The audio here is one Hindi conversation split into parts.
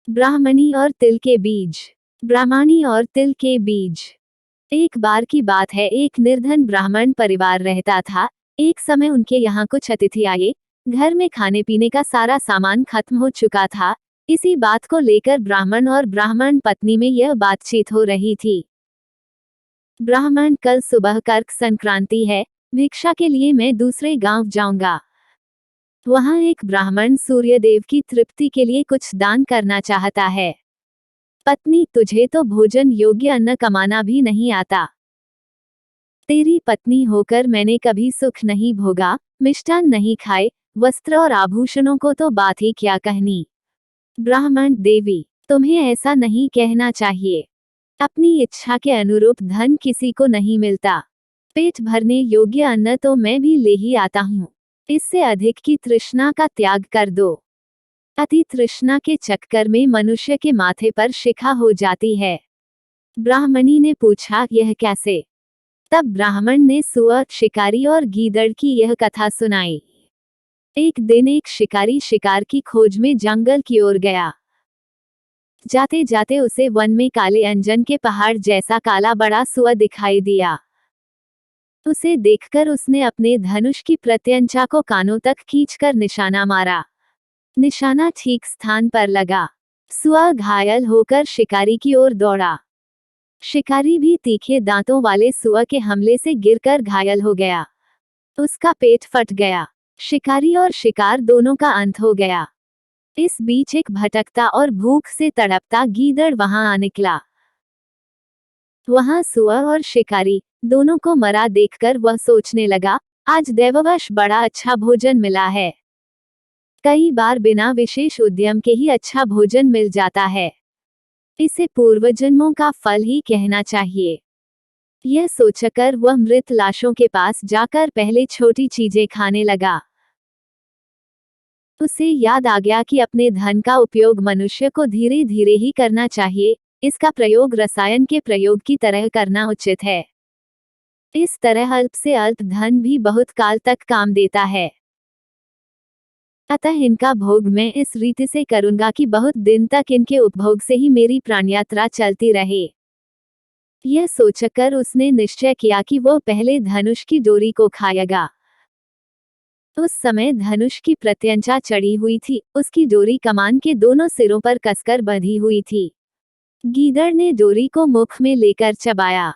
ब्राह्मणी और तिल के बीज। ब्राह्मणी और तिल के बीज। एक बार की बात है, एक निर्धन ब्राह्मण परिवार रहता था। एक समय उनके यहाँ कुछ अतिथि आए। घर में खाने पीने का सारा सामान खत्म हो चुका था। इसी बात को लेकर ब्राह्मण और ब्राह्मण पत्नी में यह बातचीत हो रही थी। ब्राह्मण, कल सुबह कर्क संक्रांति है, भिक्षा के लिए मैं दूसरे गांव जाऊंगा। वहां एक ब्राह्मण सूर्यदेव की तृप्ति के लिए कुछ दान करना चाहता है। पत्नी, तुझे तो भोजन योग्य अन्न कमाना भी नहीं आता। तेरी पत्नी होकर मैंने कभी सुख नहीं भोगा, मिष्टान नहीं खाए, वस्त्र और आभूषणों को तो बात ही क्या कहनी। ब्राह्मण, देवी, तुम्हें ऐसा नहीं कहना चाहिए। अपनी इच्छा के अनुरूप धन किसी को नहीं मिलता। पेट भरने योग्य अन्न तो मैं भी ले ही आता हूँ। इससे अधिक की तृष्णा का त्याग कर दो। अति तृष्णा के चक्कर में मनुष्य के माथे पर शिखा हो जाती है। ब्राह्मणी ने पूछा, यह कैसे? तब ब्राह्मण ने सुअर, शिकारी और गीदड़ की यह कथा सुनाई। एक दिन एक शिकारी शिकार की खोज में जंगल की ओर गया। जाते जाते उसे वन में काले अंजन के पहाड़ जैसा काला बड़ा सुअर दिखाई दिया। उसे देखकर उसने अपने धनुष की प्रत्यंचा को कानों तक खींचकर निशाना मारा। निशाना ठीक स्थान पर लगा। सुअर घायल होकर शिकारी की ओर दौड़ा। शिकारी भी तीखे दांतों वाले सुअर के हमले से गिरकर घायल हो गया। उसका पेट फट गया। शिकारी और शिकार दोनों का अंत हो गया। इस बीच एक भटकता और भूख से तड़पता गीदड़ वहां आ निकला। वहां सुअर और शिकारी दोनों को मरा देखकर वह सोचने लगा, आज दैववश बड़ा अच्छा भोजन मिला है। कई बार बिना विशेष उद्यम के ही अच्छा भोजन मिल जाता है। इसे पूर्वजन्मों का फल ही कहना चाहिए। यह सोचकर वह मृत लाशों के पास जाकर पहले छोटी चीजें खाने लगा। उसे याद आ गया कि अपने धन का उपयोग मनुष्य को धीरे धीरे ही करना चाहिए। इसका प्रयोग रसायन के प्रयोग की तरह करना उचित है। इस तरह अल्प से अल्प धन भी बहुत काल तक काम देता है। अतः इनका भोग मैं इस रीति से करूंगा कि बहुत दिन तक इनके उपभोग से ही मेरी प्राणयात्रा चलती रहे। यह सोचकर उसने निश्चय किया कि वो पहले धनुष की डोरी को खाएगा। उस समय धनुष की प्रत्यंचा चढ़ी हुई थी, उसकी डोरी कमान के दोनों सिरों पर कसकर बंधी हुई थी। गीदड़ ने डोरी को मुख में लेकर चबाया।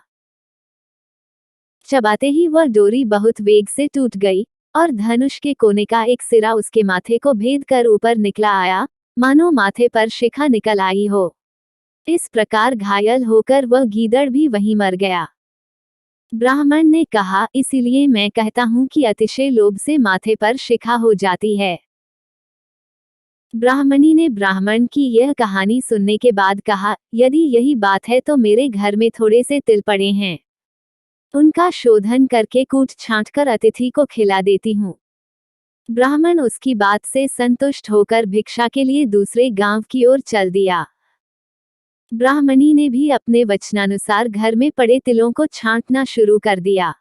चबाते ही वह डोरी बहुत वेग से टूट गई और धनुष के कोने का एक सिरा उसके माथे को भेद कर ऊपर निकला आया, मानो माथे पर शिखा निकल आई हो। इस प्रकार घायल होकर वह गीदड़ भी वहीं मर गया। ब्राह्मण ने कहा, इसीलिए मैं कहता हूं कि अतिशय लोभ से माथे पर शिखा हो जाती है। ब्राह्मणी ने ब्राह्मण की यह कहानी सुनने के बाद कहा, यदि यही बात है तो मेरे घर में थोड़े से तिल पड़े हैं। उनका शोधन करके कूट छांट कर अतिथि को खिला देती हूँ। ब्राह्मण उसकी बात से संतुष्ट होकर भिक्षा के लिए दूसरे गांव की ओर चल दिया। ब्राह्मणी ने भी अपने वचनानुसार घर में पड़े तिलों को छांटना शुरू कर दिया।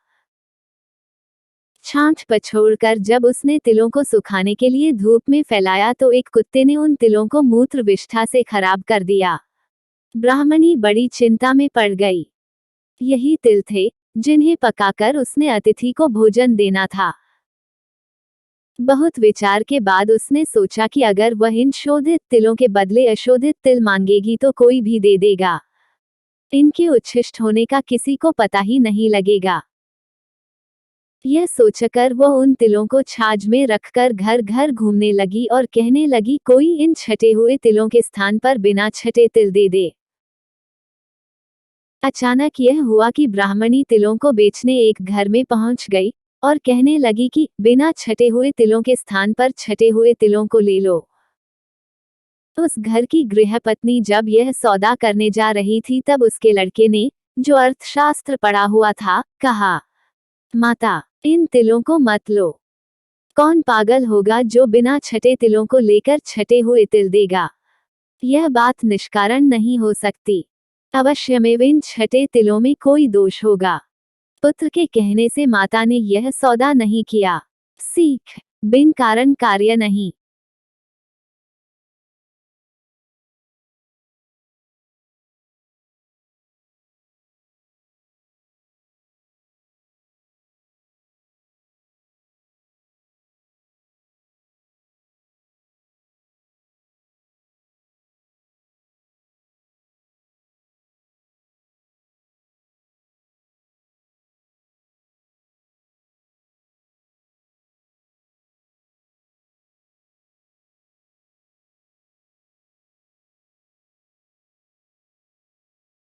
छांट पछोड़कर जब उसने तिलों को सुखाने के लिए धूप में फैलाया तो एक कुत्ते ने उन तिलों को मूत्र विष्ठा से खराब कर दिया। ब्राह्मणी बड़ी चिंता में पड़ गई। यही तिल थे जिन्हें पकाकर उसने अतिथि को भोजन देना था। बहुत विचार के बाद उसने सोचा कि अगर वह इन शोधित तिलों के बदले अशोधित तिल मांगेगी तो कोई भी दे देगा। इनके उच्छिष्ट होने का किसी को पता ही नहीं लगेगा। यह सोचकर वह उन तिलों को छाछ में रखकर घर घर घूमने लगी और कहने लगी, कोई इन छटे हुए तिलों के स्थान पर बिना छटे तिल दे दे। अचानक यह हुआ कि ब्राह्मणी तिलों को बेचने एक घर में पहुंच गई और कहने लगी कि बिना छटे हुए तिलों के स्थान पर छटे हुए तिलों को ले लो। उस घर की गृहपत्नी जब यह सौदा करने जा रही थी तब उसके लड़के ने, जो अर्थशास्त्र पढ़ा हुआ था, कहा, माता, इन तिलों को मत लो। कौन पागल होगा जो बिना छटे तिलों को लेकर छटे हुए तिल देगा? यह बात निष्कारण नहीं हो सकती। अवश्यमेव इन छटे तिलों में कोई दोष होगा। पुत्र के कहने से माता ने यह सौदा नहीं किया। सीख, बिन कारण कार्य नहीं।